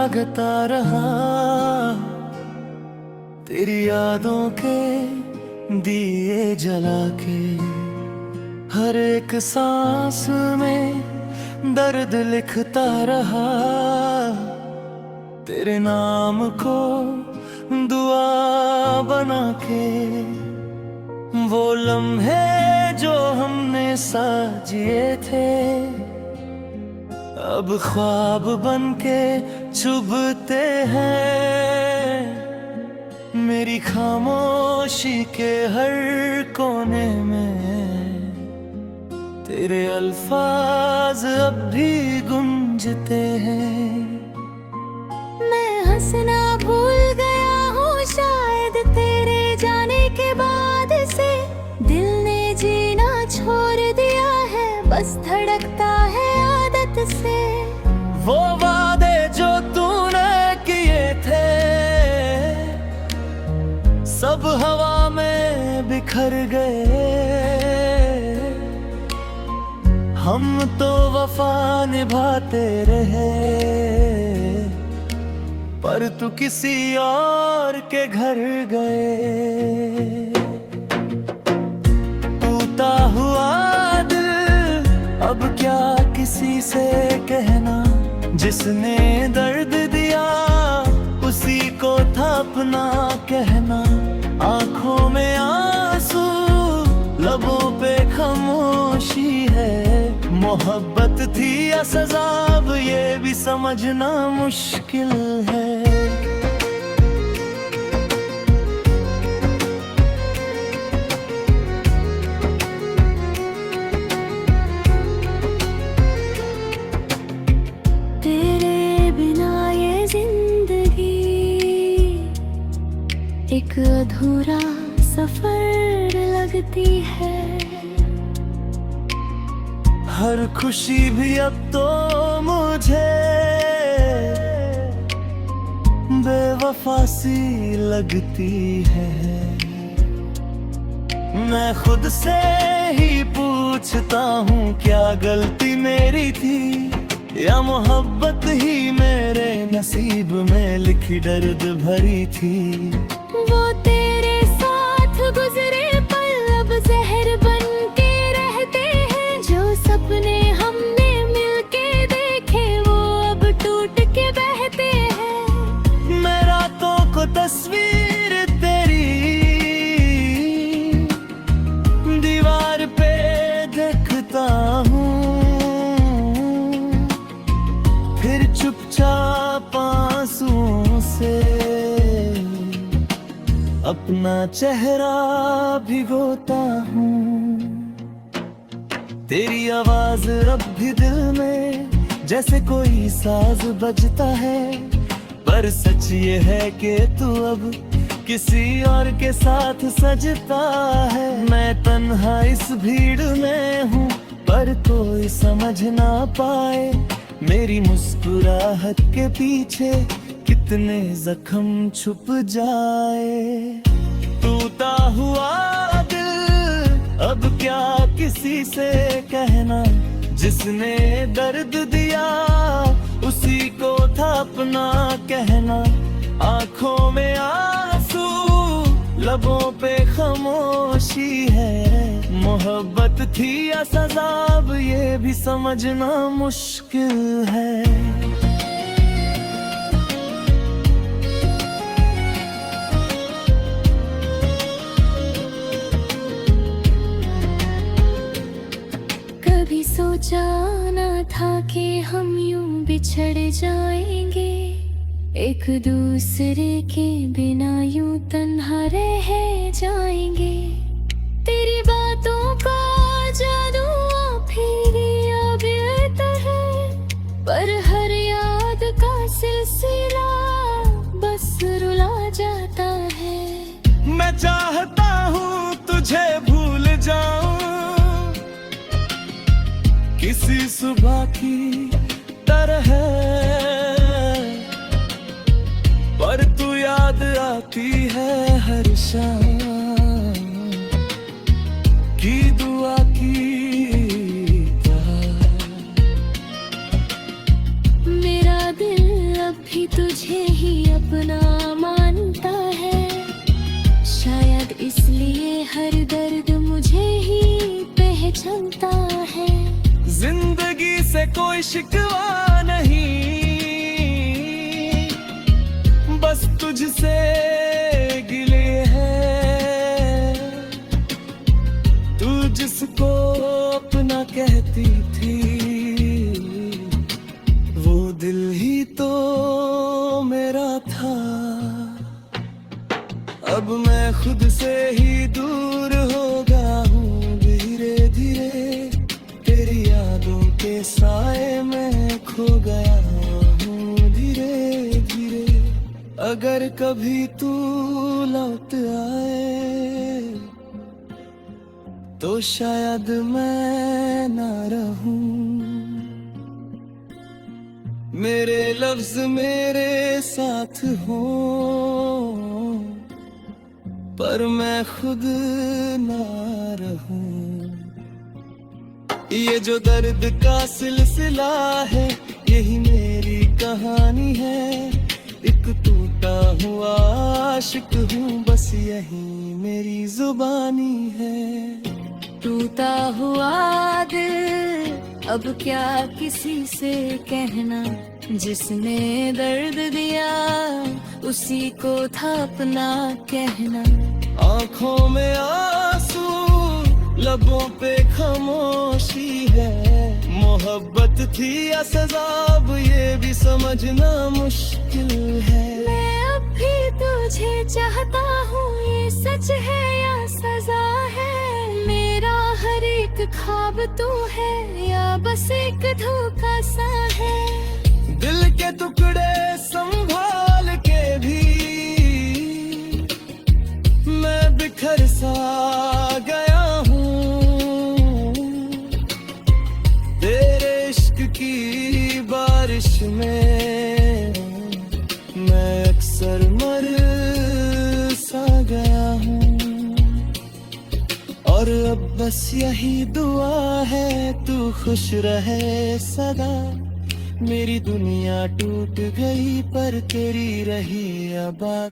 जागता रहा, तेरी यादों के दिए जला के। हर एक सांस में दर्द लिखता रहा, तेरे नाम को दुआ बना के। वो लम्हे जो हमने साथ जिए थे, अब ख्वाब बनके चुभते हैं। मेरी खामोशी के हर कोने में तेरे अल्फाज अब भी गूंजते हैं। मैं हंसना भूल गया हूँ शायद तेरे जाने के बाद से। दिल ने जीना छोड़ दिया है, बस धड़कता है आदत से। वो वादे जो तूने किए थे, सब हवा में बिखर गए। हम तो वफा निभाते रहे, पर तू किसी और के घर गए। टूटा हुआ दिल अब क्या किसी से कहना, जिसने दर्द दिया उसी को था अपना कहना। आंखों में आंसू, लबों पे खामोशी है। मोहब्बत थी या सजा, अब ये भी समझना मुश्किल है। तेरे बिना ये जिंदगी एक अधूरा सफर लगती है। हर खुशी भी अब तो मुझे बेवफा सी लगती है। मैं खुद से ही पूछता हूँ, क्या गलती मेरी थी या मोहब्बत ही मेरे नसीब में लिखी दर्द भरी थी। वो तेरे साथ गुजरे पल अब जहर बन के रहते हैं। जो सपने हमने मिलके देखे वो अब टूट के बहते हैं। मैं रातों को तस्वीर तेरी दीवार पे देखता हूँ, फिर चुपचाप आंसुओं से अपना चेहरा भिगोता हूँ। तेरी आवाज अब भी दिल में जैसे कोई साज बजता है, पर सच ये है कि तू अब किसी और के साथ सजता है। मैं तन्हा इस भीड़ में हूँ, पर कोई समझ ना पाए मेरी मुस्कुराहट के पीछे कितने जख्म छुप जाए। टूटा हुआ दिल अब क्या किसी से कहना, जिसने दर्द दिया उसी को था अपना कहना। आंखों में आंसू, लबों पे खामोशी है। मोहब्बत थी या सजा, अब ये भी समझना मुश्किल है। कभी सोचा न था कि हम यूं बिछड़ जाएंगे, एक दूसरे के बिना यूं तन्हा रह जाएंगे। तेरी बातों का जादू फिर अब है, पर हर याद का सिलसिला बस रुला जाता है। मैं चाहता हूँ तुझे भूल जाऊं किसी सुबह की तरह, पर तू याद आती है हर शाम की दुआ की तरह। मेरा दिल अब भी हर दर्द मुझे ही पहचानता है। जिंदगी से कोई शिकवा नहीं, बस तुझसे गिले है। तू जिसको अपना कहती थी, वो दिल ही तो मेरा था। अब मैं खुद से ही दूर हो गया हूँ धीरे धीरे। तेरी यादों के साए में खो गया हूँ धीरे धीरे। अगर कभी तू लौट आए तो शायद मैं ना रहूं। मेरे लफ्ज मेरे साथ हों, पर मैं खुद ना रहूं। ये जो दर्द का सिलसिला है, यही मेरी कहानी है। एक टूटा हुआ आशिक हूँ, बस यही मेरी जुबानी है। टूटा हुआ दिल अब क्या किसी से कहना, जिसने दर्द दिया उसी को था अपना कहना। आंखों में आंसू, लबों पे खामोशी है। मोहब्बत थी या सजाब, ये भी समझना मुश्किल है। मैं अब भी तुझे चाहता हूँ, ये सच है या सजा है। मेरा हर एक ख्वाब तू है या बस एक धोखा सा है। दिल के टुकड़े संभाल के भी मैं बिखर सा गया हूँ। तेरे इश्क की बारिश में मैं अक्सर मर सा गया हूँ। और अब बस यही दुआ है, तू खुश रहे सदा। मेरी दुनिया टूट गई पर तेरी रही आबाद।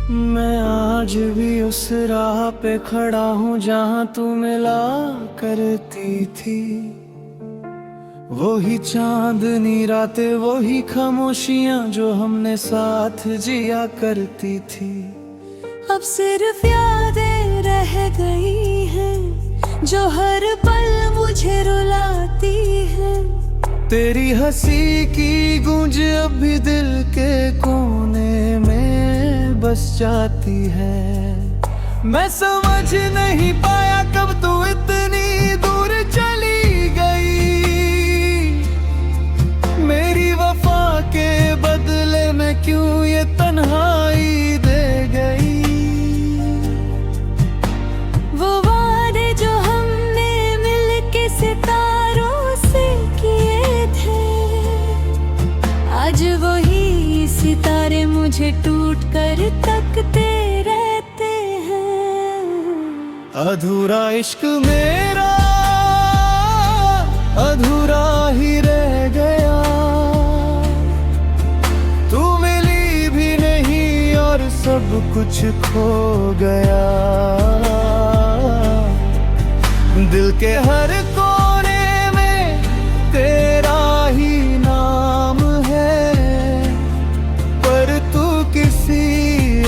मैं आज भी उस राह पे खड़ा हूँ जहाँ तू मिला करती थी। वही चांदनी रातें, वही खामोशियाँ जो हमने साथ जिया करती थी। अब सिर्फ यादें रह गई हैं जो हर पल मुझे रुलाती हैं। तेरी हंसी की गूंज अब भी दिल के कोने में बस जाती है। मैं समझ नहीं पाया कब तू इतनी दूर चली गई। मेरी वफा के बदले में क्यों ये तन्हाई दे गई। वो वादे जो हमने मिलके सितारों से किए थे, आज वही सितारे मुझे टूट कर तकते रहते हैं। अधूरा इश्क मेरा अधूरा ही रह गया। तू मिली भी नहीं और सब कुछ खो गया। दिल के हर कोने में तेरा ही नाम है, पर तू किसी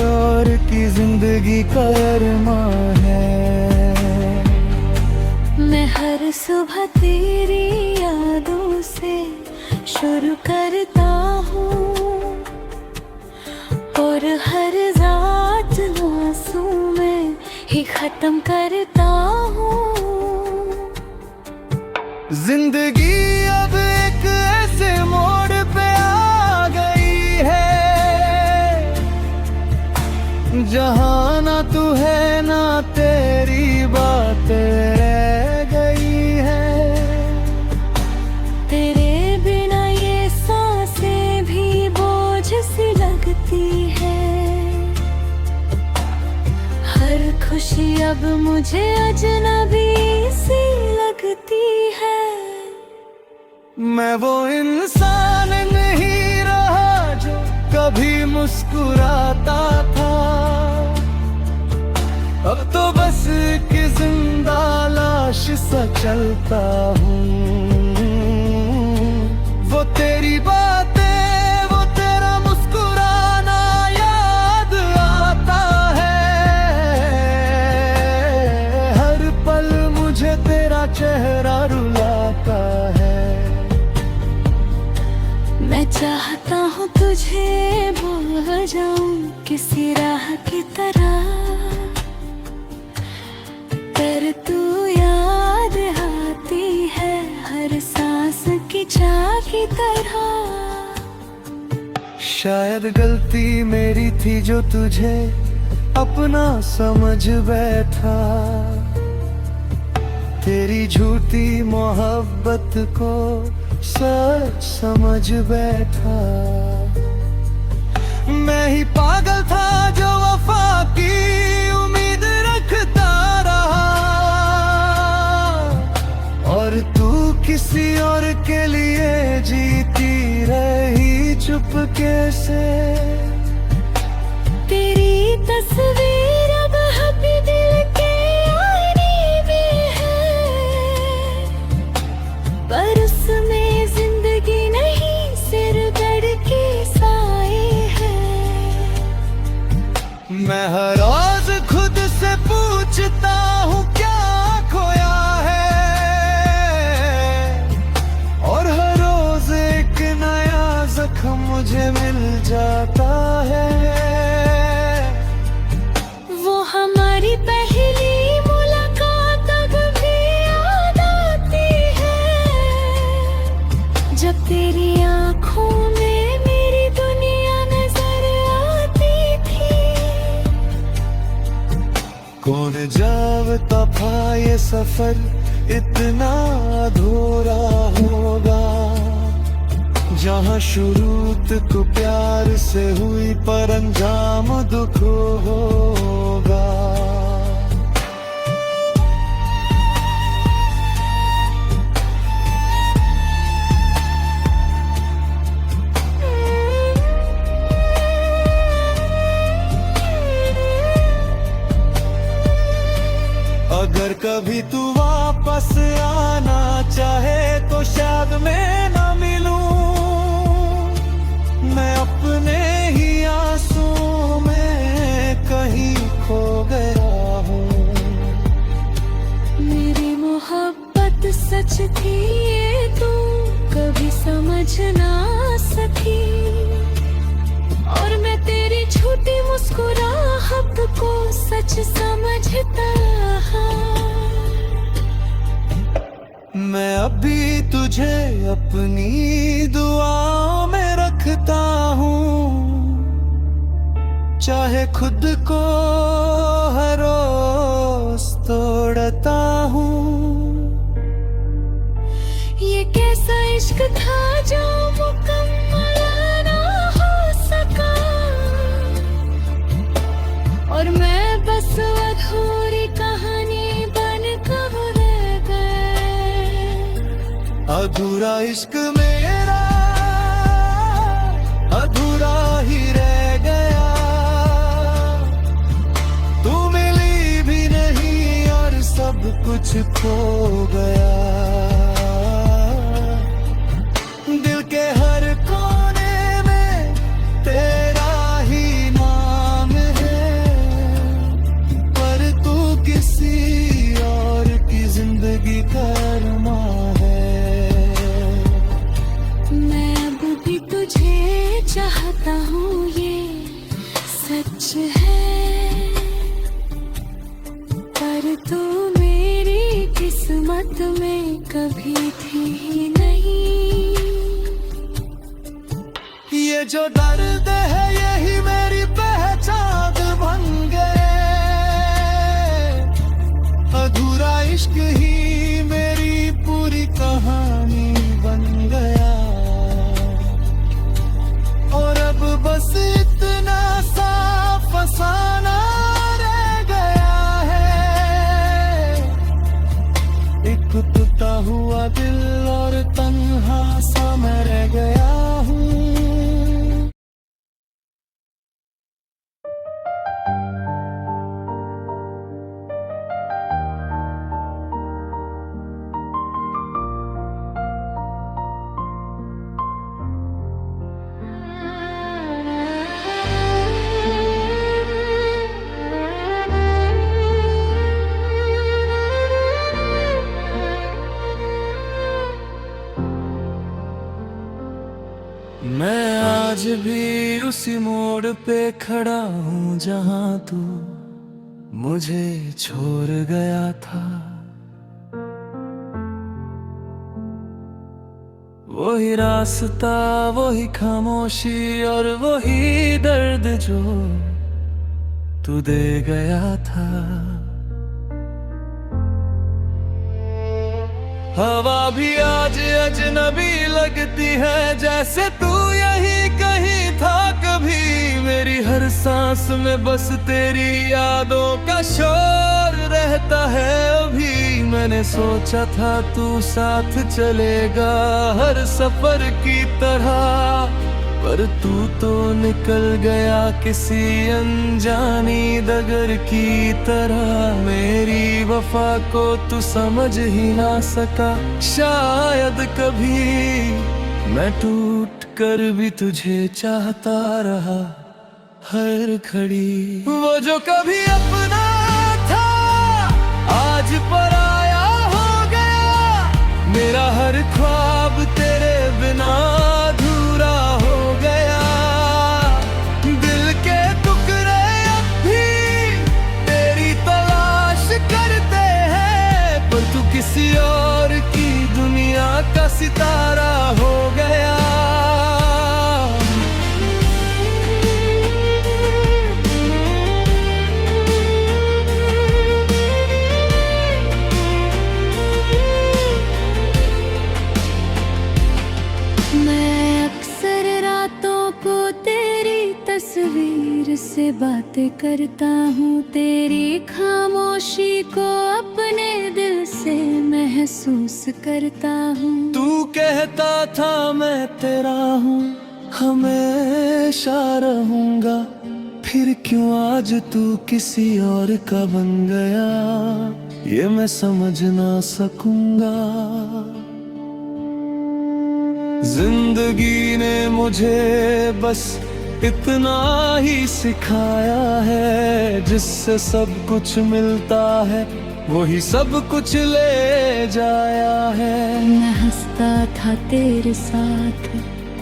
और की जिंदगी का अरमान है। मैं हर सुबह तेरी यादों से शुरू करता हूँ और हर रात आंसू में ही खत्म करता हूँ। जिंदगी अब एक ऐसे मोड़ पे आ गई है जहाँ ना तू है ना तेरी बातें रह गई है। तेरे बिना ये सांसें भी बोझ सी लगती है। हर खुशी अब मुझे अजनबी सी लगती है। मैं वो इंसान नहीं रहा जो कभी मुस्कुराता था। अब तो बस एक जिंदा लाश सा चलता हूँ। वो तेरी बातें, वो तेरा मुस्कुराना याद आता है। हर पल मुझे तेरा चेहरा रुलाता है। मैं चाहता हूँ तुझे भूल जाऊं किसी राह की तरह, पर तू याद आती है हर सांस की चाह की तरह। शायद गलती मेरी थी जो तुझे अपना समझ बैठा। तेरी झूठी मोहब्बत को सच समझ बैठा। मैं ही पागल था जो वफा की उम्मीद रखता रहा। और तू किसी और के लिए जीती रही चुपके से। तेरी तस्वीर अब अपने दिल के आईने में है, पर उसमें जिंदगी नहीं सिर गड़ के साए हैं। मैं हर रोज खुद से पूछता हूँ क्या खोया है। और हर रोज एक नया जख्म मुझे मिल जाता है। वो हमारी पहली मुलाकात अब भी याद आती है, जब तेरी आंखों में मेरी दुनिया नजर आती थी। कौन जानता था ये सफर इतना अधूरा होगा। जहाँ शुरू तक प्यार से हुई पर अंजाम दुख होगा। अगर कभी तू वापस आना चाहे तो शायद मैं ना मिलूं। मैं अपने ही आंसुओं में कहीं खो गया हूँ। मेरी मोहब्बत सच थी ये तू कभी समझ ना सकी। और मैं तेरी झूठी मुस्कुराहट को सच समझता हाँ। मैं अभी तुझे अपनी दुआ में रखता हूँ। चाहे खुद को हर रोज तोड़ता हूँ। ये कैसा इश्क था जो मुकम्मल ना हो सका। और मैं बस अधूरी कहानी बन कर रह गए। अधूरा इश्क मेरा अधूरा ही रह गया। तू मिली भी नहीं और सब कुछ खो गया। दिल के हर कोने में तेरा ही नाम है, पर तू किसी और की जिंदगी का अरमां है। मैं अब भी तुझे चाहता हूँ ये सच है, पर तू मेरी किस्मत में कभी थी ही नहीं। ये जो दर्द है यही मेरी पहचान बन आज भी उसी मोड़ पे खड़ा हूँ जहाँ तू मुझे छोड़ गया था। वही रास्ता, वही खामोशी और वही दर्द जो तू दे गया था। हवा भी आज अजनबी लगती है, जैसे तू यही कहीं था कभी। मेरी हर सांस में बस तेरी यादों का शोर रहता है अभी। मैंने सोचा था तू साथ चलेगा हर सफर की तरह, पर तू तो निकल गया किसी अनजानी डगर की तरह। मेरी वफा को तू समझ ही ना सका शायद कभी। मैं टूट कर भी तुझे चाहता रहा हर घड़ी। वो जो कभी अपना था आज पराया हो गया। मेरा हर ख्वाब तेरे बिना अधूरा हो गया। दिल के टुकड़े अब भी तेरी तलाश करते हैं, पर तू किसी और की दुनिया का सितारा हो गया। तस्वीर से बातें करता हूँ, तेरी खामोशी को अपने दिल से महसूस करता हूँ। तू कहता था मैं तेरा हूँ, हमेशा रहूंगा। फिर क्यों आज तू किसी और का बन गया, ये मैं समझ ना सकूंगा। जिंदगी ने मुझे बस इतना ही सिखाया है, जिससे सब कुछ मिलता है वही सब कुछ ले जाया है। मैं हंसता था तेरे साथ,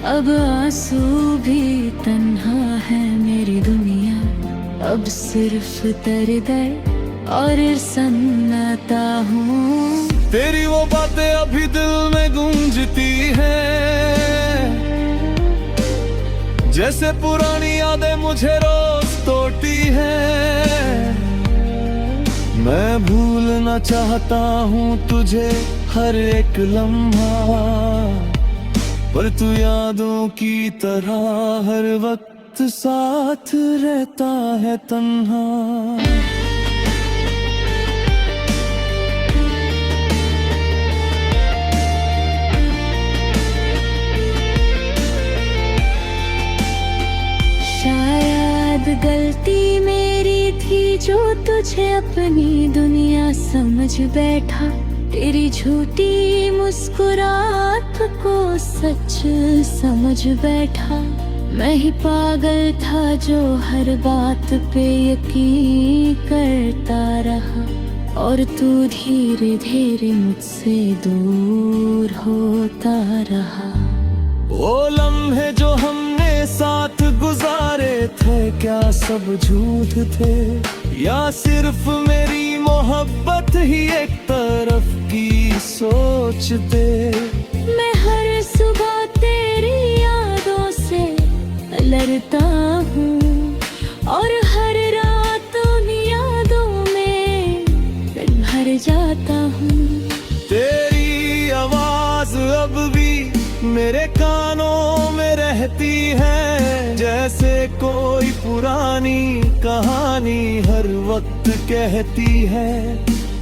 अब आंसू भी तन्हा है मेरी दुनिया। अब सिर्फ दर्द और सन्नाटा हूँ। तेरी वो बातें अभी दिल में गूंजती हैं, जैसे पुरानी यादें मुझे रोज तोड़ती हैं। मैं भूलना चाहता हूँ तुझे हर एक लम्हा, पर तू यादों की तरह हर वक्त साथ रहता है तन्हा। गलती मेरी थी जो तुझे अपनी दुनिया समझ बैठा। तेरी झूठी मुस्कुराहट को सच समझ बैठा। मैं ही पागल था जो हर बात पे यकीन करता रहा, और तू धीरे धीरे मुझसे दूर होता रहा। वो लम्हे जो हमने साथ गुजारे थे, क्या सब झूठ थे या सिर्फ मेरी मोहब्बत ही एक तरफ की सोच थे। मैं हर सुबह तेरी यादों से लड़ता हूँ, और हर रात उन यादों में भर जाता हूँ। तेरी आवाज अब भी मेरे कानों में रहती है, जैसे कोई पुरानी कहानी हर वक्त कहती है।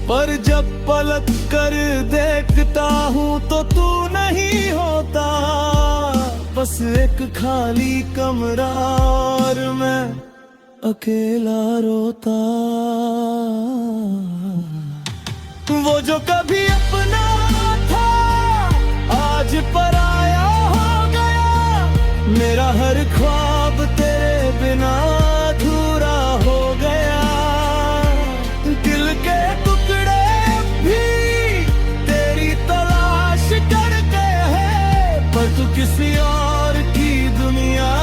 पर जब पलट कर देखता हूँ तो तू नहीं होता, बस एक खाली कमरा और मैं अकेला रोता। वो जो कभी अपना था आज पराया हो गया। मेरा हर ख्वाब तेरे बिना अधूरा हो गया। दिल के टुकड़े भी तेरी तलाश करते हैं, पर तू किसी और की दुनिया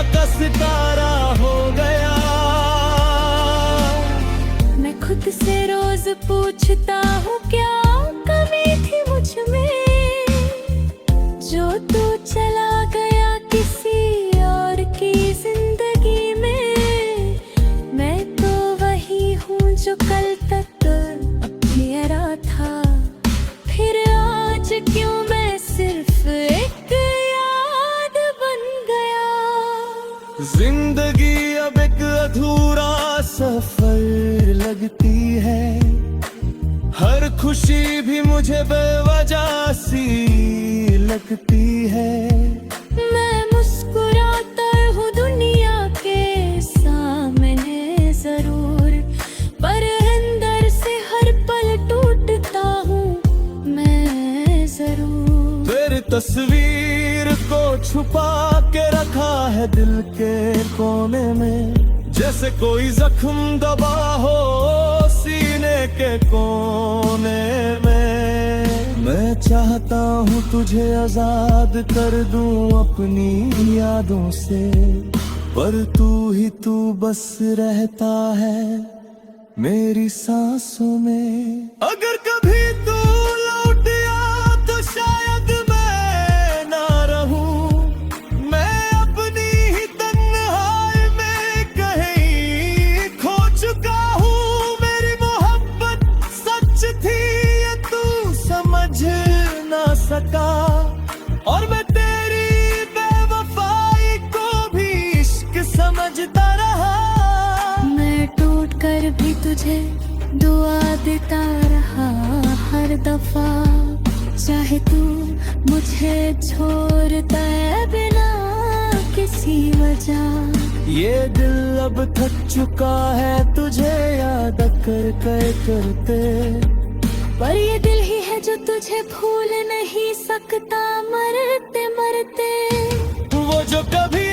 जिंदगी अब एक अधूरा सफर लगती है, हर खुशी भी मुझे बेवजह सी लगती है। मैं मुस्कुराता हूँ दुनिया के सामने जरूर, पर अंदर से हर पल टूटता हूँ मैं जरूर। तेरी तस्वीर को छुपा के रखा है दिल के कोने में, जैसे कोई जख्म दबा हो सीने के कोने में। मैं चाहता हूँ तुझे आजाद कर दूं अपनी यादों से, पर तू बस रहता है मेरी सांसों में। अगर कभी तू लौट आ तो शायद मैं ना रहूं, मैं अपनी ही तन्हाई में कहीं खो चुका हूँ। मेरी मोहब्बत सच थी ये तू समझ ना सका, और मैं तेरी बेवफाई को भी इश्क समझता रहा। मैं टूट कर भी तुझे दुआ देता रहा हर दफा, चाहे तू मुझे छोड़ता है बिना किसी वजह। ये दिल अब थक चुका है तुझे याद करते, पर ये दिल ही है जो तुझे भूल नहीं सकता मरते मरते। वो जो कभी